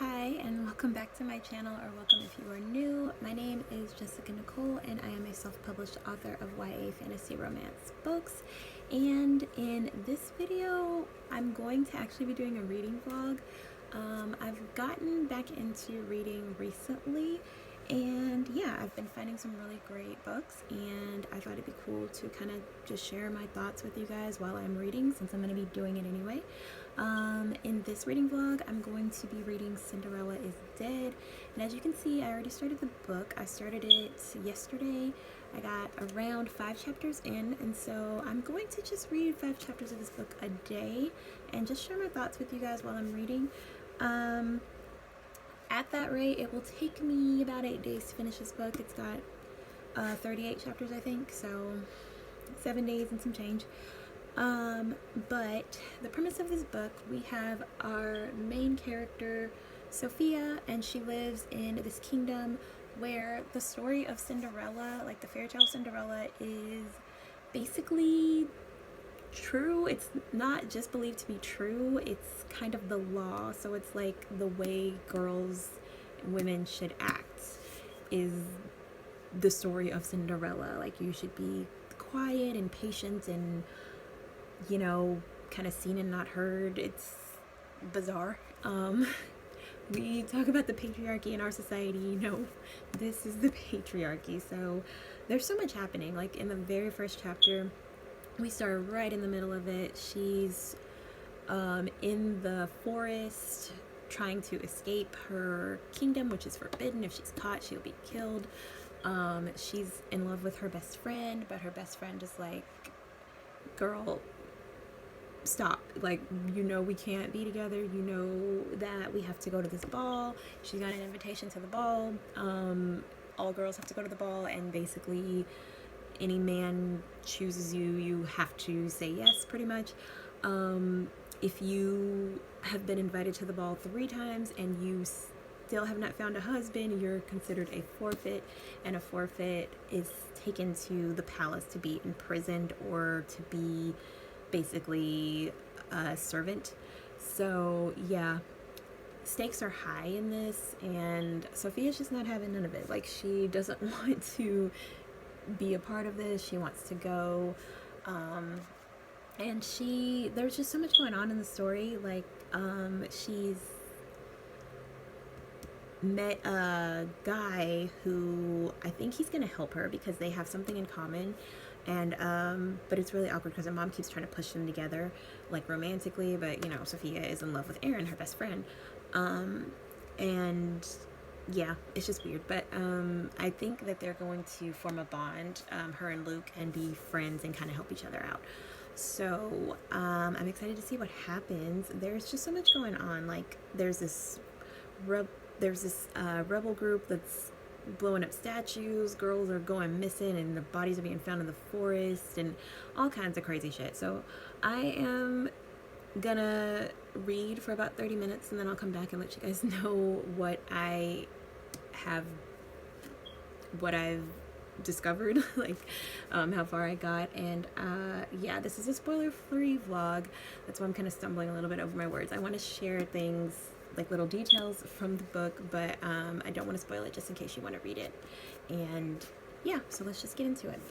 Hi, and welcome back to my channel, or welcome if you are new. My name is Jessica Nicole, and I am a self-published author of YA fantasy romance books. And in this video, I'm going to actually be doing a reading vlog. I've gotten back into reading recently, and yeah, I've been finding some really great books, and I thought it'd be cool to kind of just share my thoughts with you guys while I'm reading, since I'm going to be doing it anyway. In this reading vlog, I'm going to be reading Cinderella is Dead, and as you can see, I already started the book. I started it yesterday. I got around 5 chapters in, and so I'm going to just read 5 chapters of this book a day and just share my thoughts with you guys while I'm reading. At that rate, it will take me about 8 days to finish this book. It's got 38 chapters, I think, so 7 days and some change. But the premise of this book, we have our main character, Sophia, and she lives in this kingdom where the story of Cinderella, like the fairy tale Cinderella, is basically true. It's not just believed to be true, it's kind of the law. So it's like the way girls and women should act is the story of Cinderella. Like, you should be quiet and patient and, you know, kind of seen and not heard. It's bizarre. We talk about the patriarchy in our society. You know, this is the patriarchy. So there's so much happening. Like, in the very first chapter, we start right in the middle of it. She's in the forest trying to escape her kingdom, which is forbidden. If she's caught, she'll be killed. She's in love with her best friend, but her best friend is like, girl, stop. Like, you know, we can't be together. You know that we have to go to this ball. She got an invitation to the ball. All girls have to go to the ball, and basically any man chooses you, you have to say yes, pretty much. If you have been invited to the ball 3 times and you still have not found a husband, you're considered a forfeit, and a forfeit is taken to the palace to be imprisoned or to be basically a servant. So yeah, stakes are high in this, and Sophia's just not having none of it. Like, she doesn't want to be a part of this. She wants to go, and there's just so much going on in the story. Like, she's met a guy who I think he's gonna help her because they have something in common, and but it's really awkward because her mom keeps trying to push them together, like, romantically, but you know, Sophia is in love with Aaron, her best friend, and yeah, it's just weird. But I think that they're going to form a bond, her and Luke, and be friends and kind of help each other out. So I'm excited to see what happens. There's just so much going on. Like, there's this rebel group that's blowing up statues. Girls are going missing, and the bodies are being found in the forest, and all kinds of crazy shit. So I am gonna read for about 30 minutes, and then I'll come back and let you guys know what I've discovered, like how far I got. And yeah, this is a spoiler-free vlog. That's why I'm kind of stumbling a little bit over my words. I want to share things, like little details from the book, but I don't want to spoil it, just in case you want to read it. And yeah, so let's just get into it.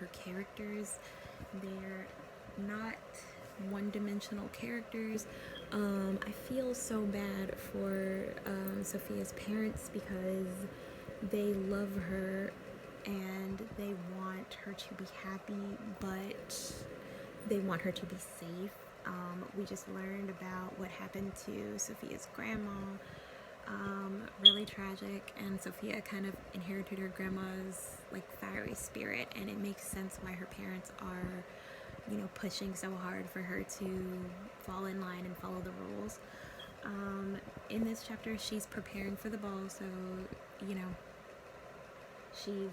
her characters. They're not one-dimensional characters. I feel so bad for Sophia's parents because they love her and they want her to be happy, but they want her to be safe. We just learned about what happened to Sophia's grandma. Really tragic, and Sophia kind of inherited her grandma's like fiery spirit, and it makes sense why her parents are, you know, pushing so hard for her to fall in line and follow the rules. In this chapter, she's preparing for the ball, so, you know, she's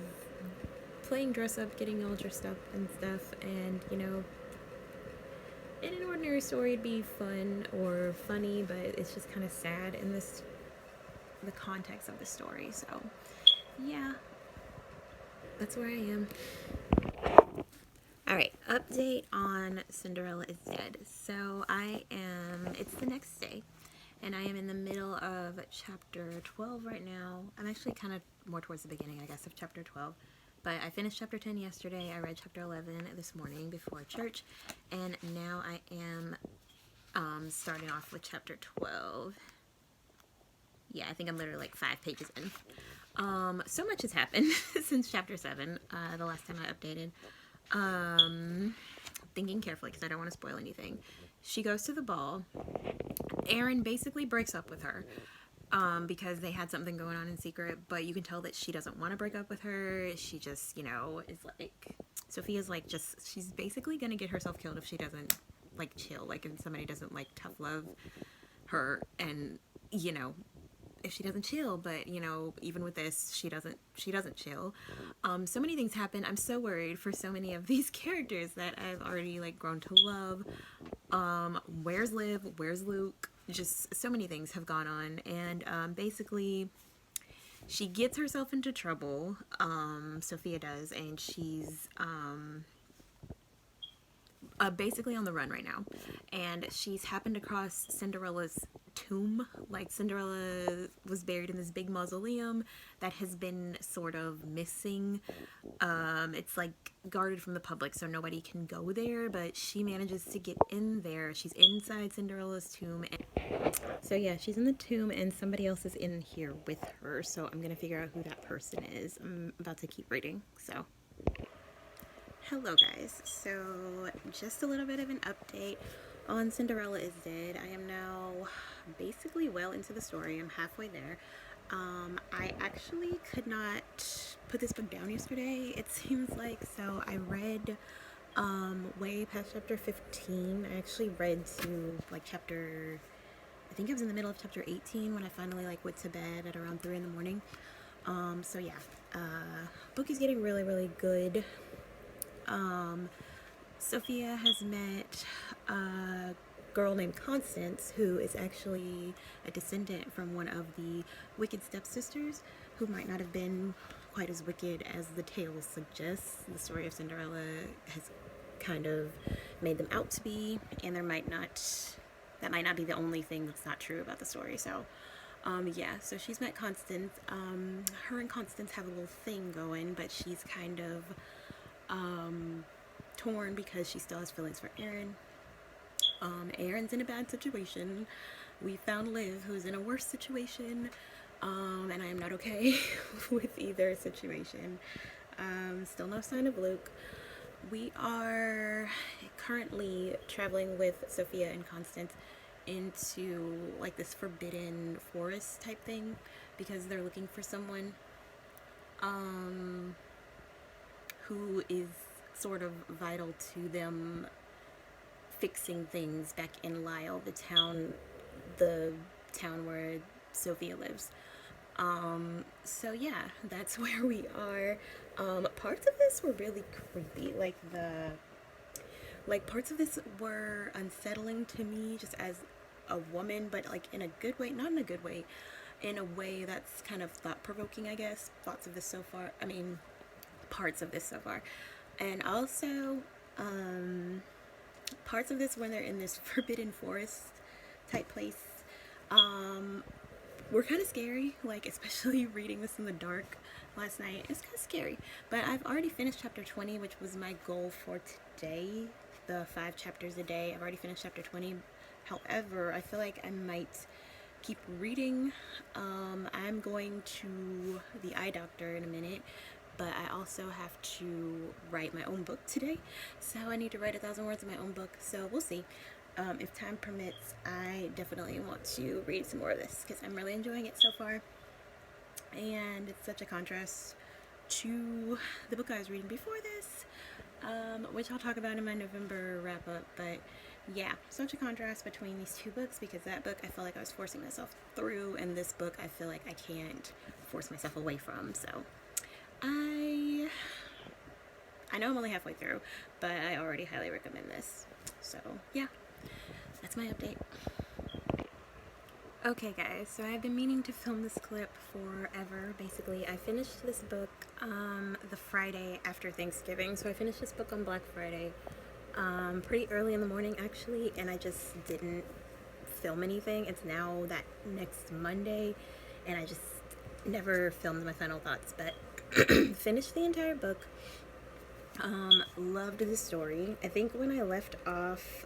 playing dress up, getting all dressed up and stuff, and, you know, in an ordinary story it'd be fun or funny, but it's just kind of sad in the context of the story. So yeah, that's where I am. Alright, update on Cinderella is Dead. So it's the next day, and I am in the middle of chapter 12 right now. I'm actually kind of more towards the beginning, I guess, of chapter 12. But I finished chapter 10 yesterday. I read chapter 11 this morning before church, and now I am starting off with chapter 12. Yeah, I think I'm literally like 5 pages in. So much has happened since chapter 7, the last time I updated. Thinking carefully because I don't want to spoil anything. She goes to the ball. Aaron basically breaks up with her because they had something going on in secret, but you can tell that she doesn't want to break up with her. She just, you know, is like, Sophia's like she's basically going to get herself killed if she doesn't like chill, like if somebody doesn't like tough love her, and, you know, if she doesn't chill. But, you know, even with this, she doesn't chill. So many things happen. I'm so worried for so many of these characters that I've already like grown to love. Where's Liv? Where's Luke? Just so many things have gone on, and basically she gets herself into trouble. Sophia does, and she's basically on the run right now, and she's happened across Cinderella's tomb. Like, Cinderella was buried in this big mausoleum that has been sort of missing. It's like guarded from the public, so nobody can go there, but she manages to get in there. She's inside Cinderella's tomb, and so yeah, she's in the tomb, and somebody else is in here with her, so I'm gonna figure out who that person is. I'm about to keep reading, so hello guys. So just a little bit of an update on Cinderella is Dead. I am now basically well into the story. I'm halfway there. I actually could not put this book down yesterday, it seems like, so I read way past chapter 15. I actually read to like chapter, I think I was in the middle of chapter 18 when I finally like went to bed at around 3 in the morning. So yeah, book is getting really, really good. Sophia has met a girl named Constance, who is actually a descendant from one of the wicked stepsisters, who might not have been quite as wicked as the tale suggests. The story of Cinderella has kind of made them out to be, and that might not be the only thing that's not true about the story. So yeah, so she's met Constance. Her and Constance have a little thing going, but she's kind of torn because she still has feelings for Aaron. Aaron's in a bad situation. We found Liv, who's in a worse situation, and I am not okay with either situation. Still no sign of Luke. We are currently traveling with Sophia and Constance into like this forbidden forest type thing because they're looking for someone who is sort of vital to them fixing things back in Lyle, the town where Sophia lives. So yeah, that's where we are. Parts of this were really creepy. Parts of this were unsettling to me just as a woman, but like in a good way, not in a good way, in a way that's kind of thought-provoking, I guess. Parts of this so far. And also, parts of this when they're in this forbidden forest type place. were kind of scary, like especially reading this in the dark last night. It's kind of scary, but I've already finished chapter 20, which was my goal for today, the 5 chapters a day. I've already finished chapter 20. However, I feel like I might keep reading. I'm going to the eye doctor in a minute, but I also have to write my own book today, so I need to write 1,000 words in my own book, so we'll see. If time permits, I definitely want to read some more of this because I'm really enjoying it so far, and it's such a contrast to the book I was reading before this, which I'll talk about in my November wrap up. But yeah, such a contrast between these two books, because that book I felt like I was forcing myself through, and this book I feel like I can't force myself away from. So I know I'm only halfway through, but I already highly recommend this. So yeah, that's my update. Okay guys, so I've been meaning to film this clip forever. Basically, I finished this book the Friday after Thanksgiving. So I finished this book on Black Friday, pretty early in the morning actually, and I just didn't film anything. It's now that next Monday, and I just never filmed my final thoughts, but finished the entire book. Loved the story. I think when I left off,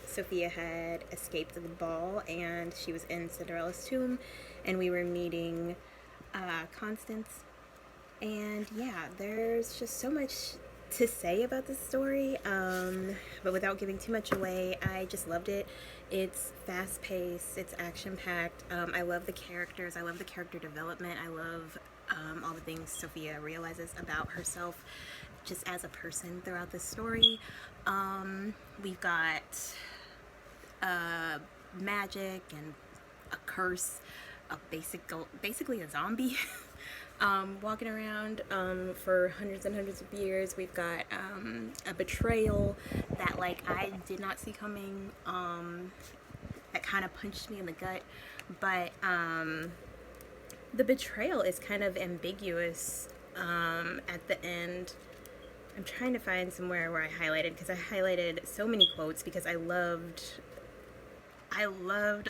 Sophia had escaped the ball and she was in Cinderella's tomb, and we were meeting Constance. And yeah, there's just so much to say about this story, but without giving too much away, I just loved it. It's fast-paced, it's action-packed. I love the characters, I love the character development, I love all the things Sophia realizes about herself just as a person throughout this story. We've got magic and a curse, basically a zombie walking around for hundreds and hundreds of years. We've got a betrayal that I did not see coming, that kind of punched me in the gut, but the betrayal is kind of ambiguous at the end. I'm trying to find somewhere where I highlighted, because I highlighted so many quotes because I loved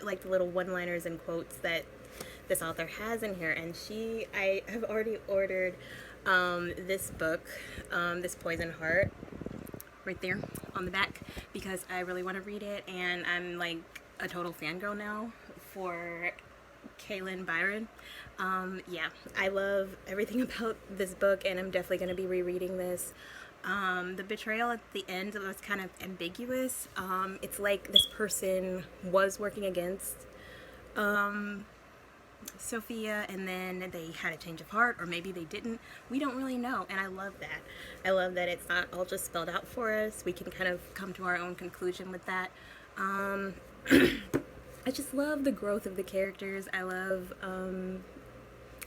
like the little one-liners and quotes that this author has in here. And I have already ordered this book, this Poison Heart, right there on the back, because I really want to read it, and I'm like a total fangirl now for Kaylin Byron. Yeah, I love everything about this book, and I'm definitely going to be rereading this. The betrayal at the end was kind of ambiguous. It's like this person was working against Sophia, and then they had a change of heart, or maybe they didn't. We don't really know, and I love that. I love that it's not all just spelled out for us. We can kind of come to our own conclusion with that. I just love the growth of the characters. I love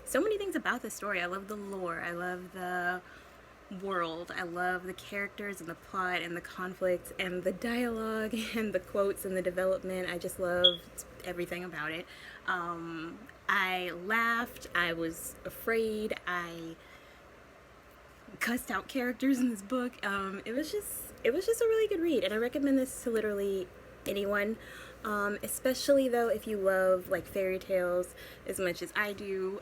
so many things about this story. I love the lore. I love the world. I love the characters and the plot and the conflict and the dialogue and the quotes and the development. I just love everything about it. I laughed. I was afraid. I cussed out characters in this book. It was just a really good read, and I recommend this to literally anyone. Especially though if you love like fairy tales as much as I do.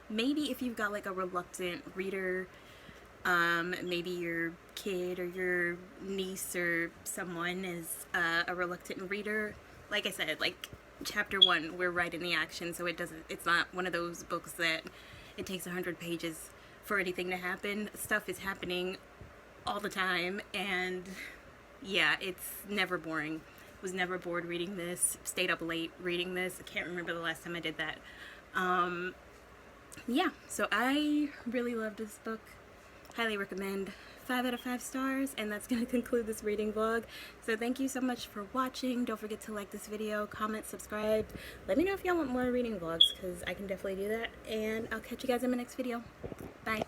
Maybe if you've got like a reluctant reader, maybe your kid or your niece or someone is a reluctant reader. Like I said, like chapter 1, we're right in the action, so it's not one of those books that it takes 100 pages for anything to happen. Stuff is happening all the time, and yeah, it's never boring. Was never bored reading this. Stayed up late reading this. I can't remember the last time I did that. Yeah, so I really loved this book. Highly recommend. 5 out of 5 stars, and that's going to conclude this reading vlog. So thank you so much for watching. Don't forget to like this video, comment, subscribe. Let me know if y'all want more reading vlogs, because I can definitely do that. And I'll catch you guys in my next video. Bye.